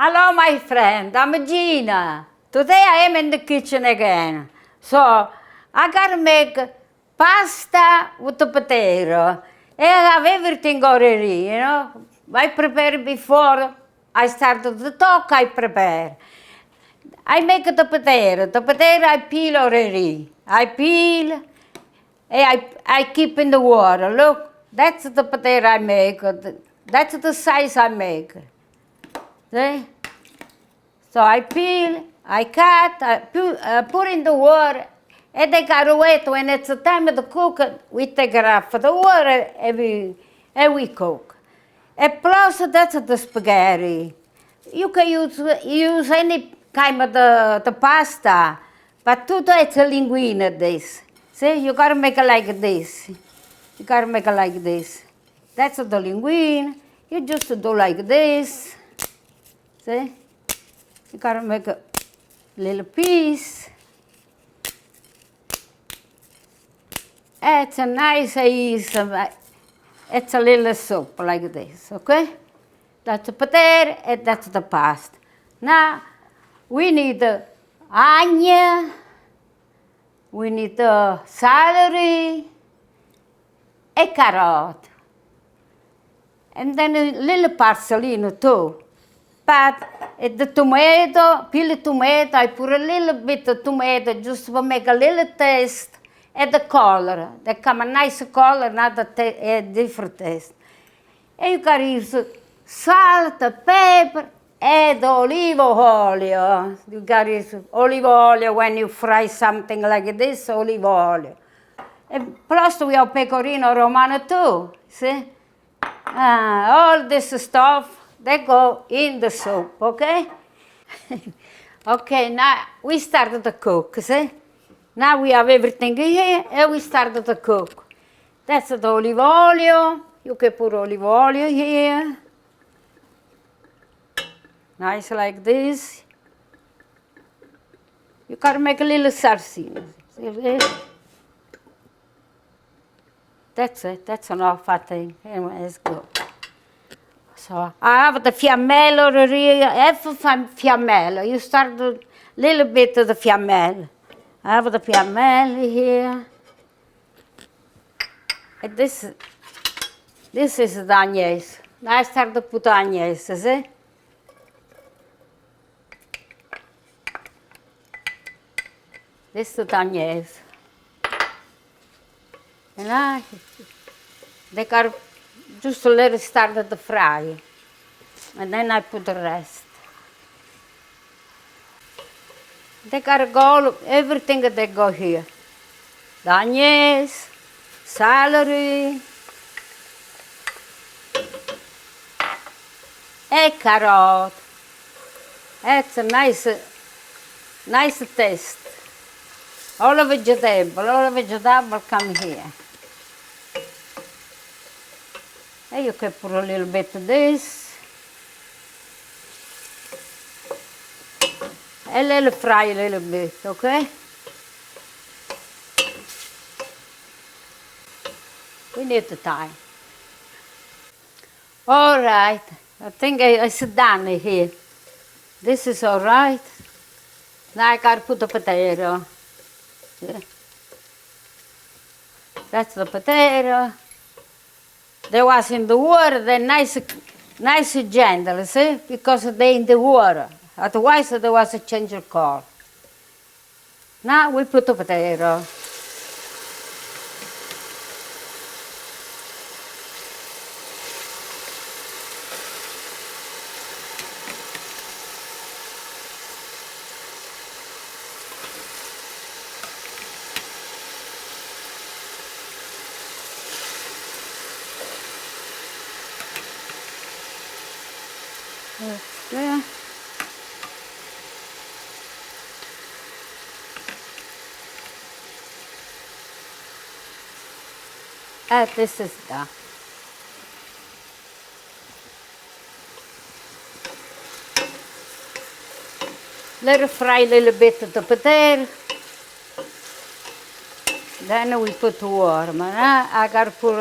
Hello, my friend. I'm Gina. Today I am in the kitchen again. So I gotta make pasta with the potato. And I have everything already, you know. I prepare before I started to talk, I prepare. I make the potato. The potato I peel already. I peel and I keep in the water. Look, that's the potato I make. That's the size I make. See? So I peel, I cut, I put in the water, and they gotta wait. When it's the time to cook, we take it out for the water and we cook. And plus, that's the spaghetti. You can use any kind of the pasta, but tutto it's a linguine, this. See, you gotta make it like this. You gotta make it like this. That's the linguine. You just do like this. See? You gotta make a little piece. It's a nice, easy, it's a little soup like this, okay? That's the potato and that's the pasta. Now, we need onion, we need celery, and carrot. And then a little parsley too. But the tomato, peel the tomato, I put a little bit of tomato just to make a little taste and the color. They come a nice color, not a different taste. And you can use salt, pepper, and olive oil. You can use olive oil when you fry something like this, olive oil. And plus we have Pecorino Romano too, see? All this stuff. They go in the soup, okay? Okay, now we started to cook, see? Now we have everything here and we started to cook. That's the olive oil. You can put olive oil here. Nice like this. You can make a little salsina. That's it, that's enough, I think. Anyway, it's good. So I have the fiammello, half fiammello. You start a little bit of the fiammello. I have the fiammello here. And this is the agnese. Now I start to put agnese, see? This is the agnese. And now they got just to let it start to fry. And then I put the rest. They gotta go, everything that they go here. The onions, celery, and carrot. It's a nice taste. All the vegetable come here. And you can put a little bit of this. And let it fry a little bit, okay? We need the time. All right, I think it's done here. This is all right. Now I gotta put the potato. Yeah. That's the potato. They was in the water, they're nice gentle, see? Because they're in the water. Otherwise, there was a change of color. Now we put the potato. Yeah. And this is done. Let it fry a little bit of the potato. Then we put water. I gotta put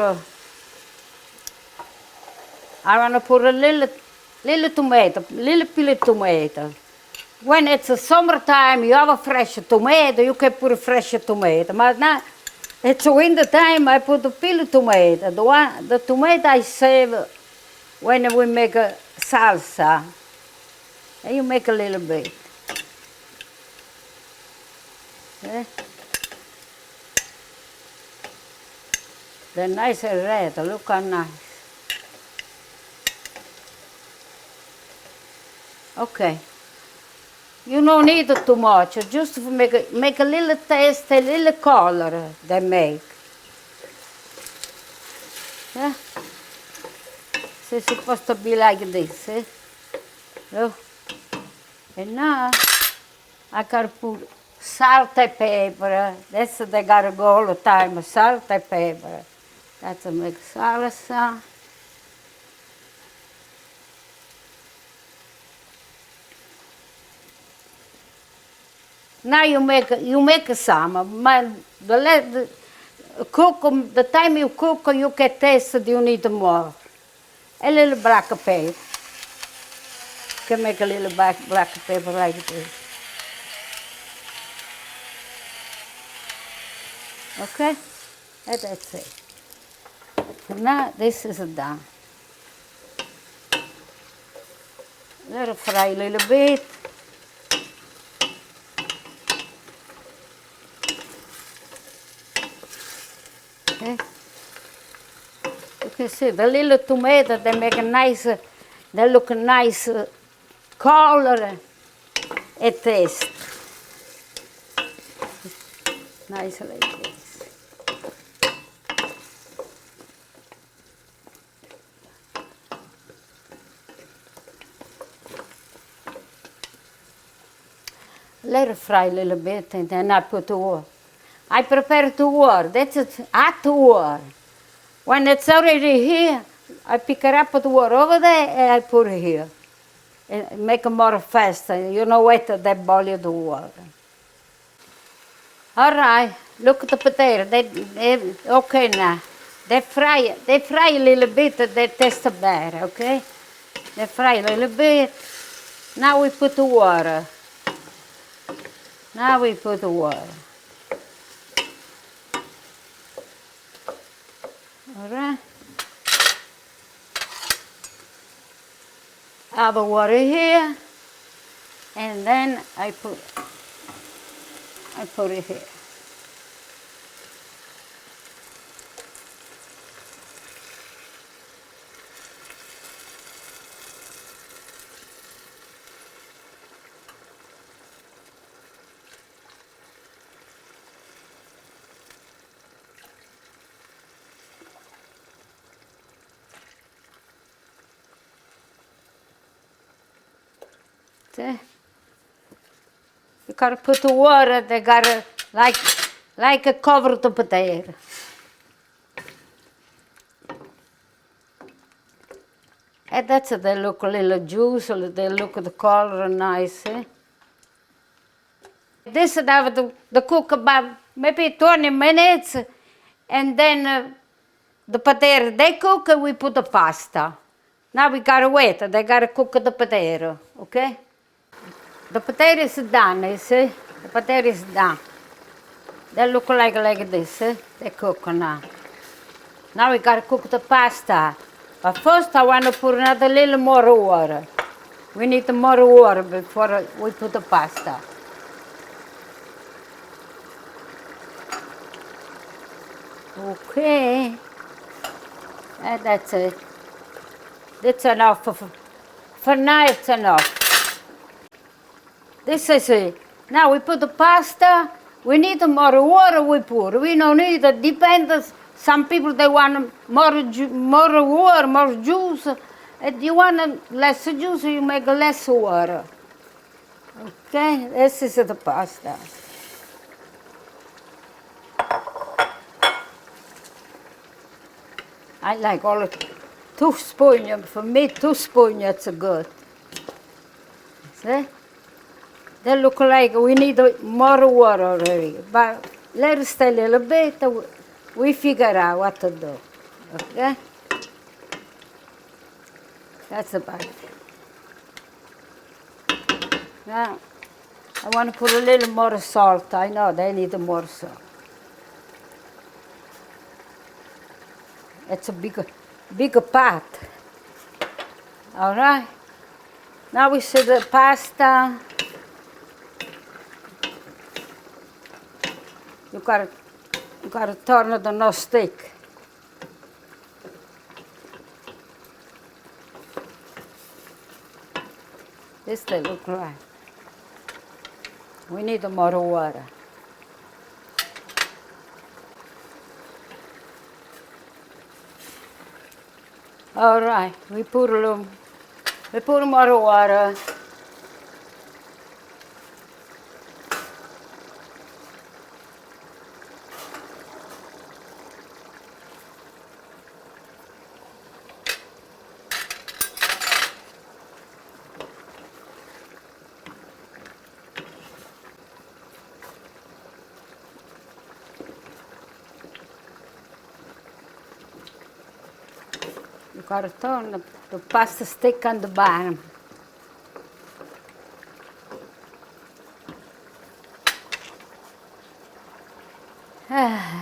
I want to put a little little tomato, little peeled tomato. When it's a summertime, you have a fresh tomato, you can put a fresh tomato. But now, it's winter time, I put a peeled tomato. The tomato I save when we make a salsa. And you make a little bit. Okay? They're nice and red, look how nice. Okay. You don't need too much, just to make a little taste, a little color they make. Yeah? So it's supposed to be like this, eh? Look. And now I gotta put salt and pepper. That's they gotta go all the time, salt and pepper. That's a make salsa. Now you make some. The time you cook, you can taste that you need more. A little black pepper. You can make a little black pepper like this. Okay? And that's it. Now this is done. Let it fry a little bit. Okay. You can see the little tomato, they make a nice, they look nice color and taste. Nice like this. Let it fry a little bit and then I put the water. I prepare the water, that's it, hot water. When it's already here, I pick it up the water over there and I put it here. And make it more faster, you know, wait till they boil the water. All right, look at the potato, they okay now. They fry a little bit, they taste better, okay? They fry a little bit. Now we put the water. Now we put the water. All right. Add the water here, and then I put it here. See? You gotta put the water, they gotta like cover the potato. And that's it, they look a little juice, they look the color nice. Eh? This would have to cook about maybe 20 minutes, and then the potato they cook and we put the pasta. Now we gotta wait, they gotta cook the potato, okay? The potato is done, you see? The potato is done. They look like this, eh? They cook now. Now we gotta cook the pasta. But first I want to put another little more water. We need more water before we put the pasta. Okay. And that's it. That's enough. For now it's enough. This is it. Now we put the pasta. We need more water we put. We don't need it. Depends. Some people they want more water, more juice. If you want less juice, you make less water. Okay, this is the pasta. I like all of 2 spoons. For me, 2 spoons is good. See? They look like we need more water already. But let it stay a little bit. We figure out what to do. Okay? That's about it. Now, I want to put a little more salt. I know they need more salt. It's a bigger pot. All right. Now we see the pasta. You gotta turn it on no stick. This they look like. We need more water. All right, we put more water. You gotta turn the pasta stick on the bottom.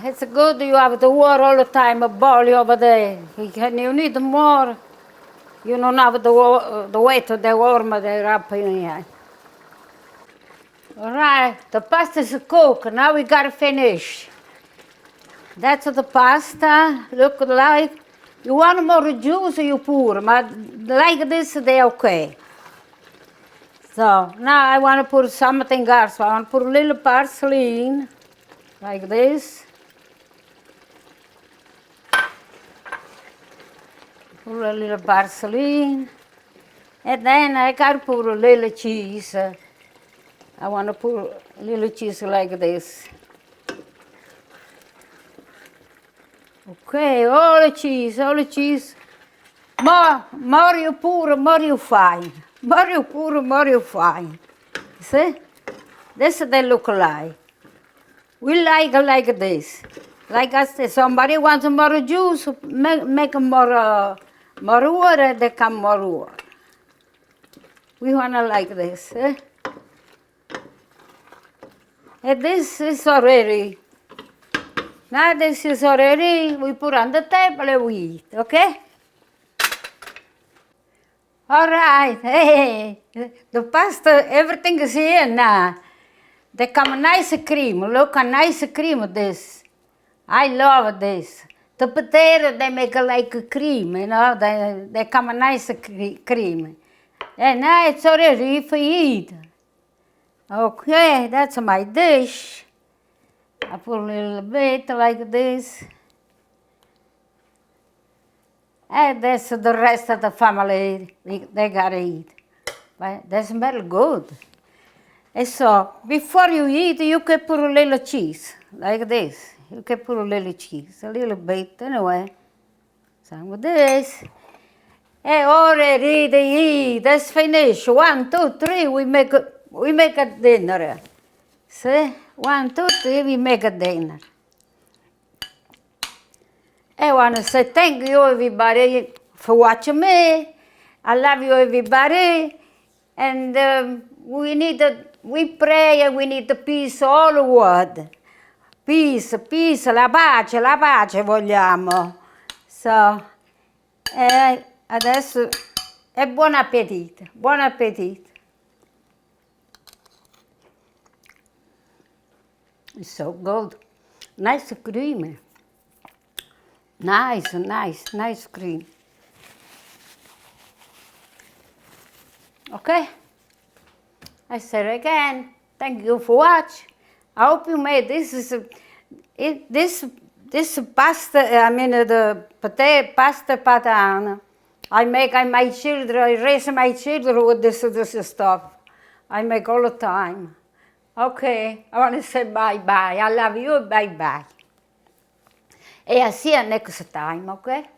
It's good you have the water all the time, a boil over there. You need more. You don't have the weight of the warm there up in here. All right, the pasta is cooked. Now we gotta finish. That's the pasta. Look like. You want more juice, you pour, but like this, they're okay. So now I want to put something else. I want to put a little parsley in, like this. Put a little parsley in. And then I got to put a little cheese. I want to put a little cheese like this. Okay, all the cheese. More you pour, more you find. More you pour, more you find. See? This they look like. We like this. Like I said, somebody wants more juice, make more water, they come more water. We want to like this. Eh? And this is already. Now this is already, we put on the table and we eat, okay? All right, hey, the pasta, everything is here now. They come a nice cream, look a nice cream this. I love this. The potato, they make like a cream, you know, they come a nice cream. And now it's already for eat. Okay, that's my dish. I put a little bit like this. And that's the rest of the family, they gotta eat. But they smell good. And so, before you eat, you can put a little cheese, like this. You can put a little cheese, a little bit, anyway. Some of this. And already they eat, that's finished. 1, 2, 3, we make a dinner. See? 1, 2, 3, we make a dinner. I want to say thank you, everybody, for watching me. I love you, everybody. And we pray and we need the peace all the world. Peace, la pace vogliamo. So, adesso è buon appetito, buon appetito. It's so good. Nice cream. Nice cream. Okay? I say again, thank you for watching. I hope you made this pasta, the potato pasta patana. I raise my children with this stuff. I make all the time. Okay, I want to say bye-bye. I love you, bye-bye. And I'll see you next time, okay?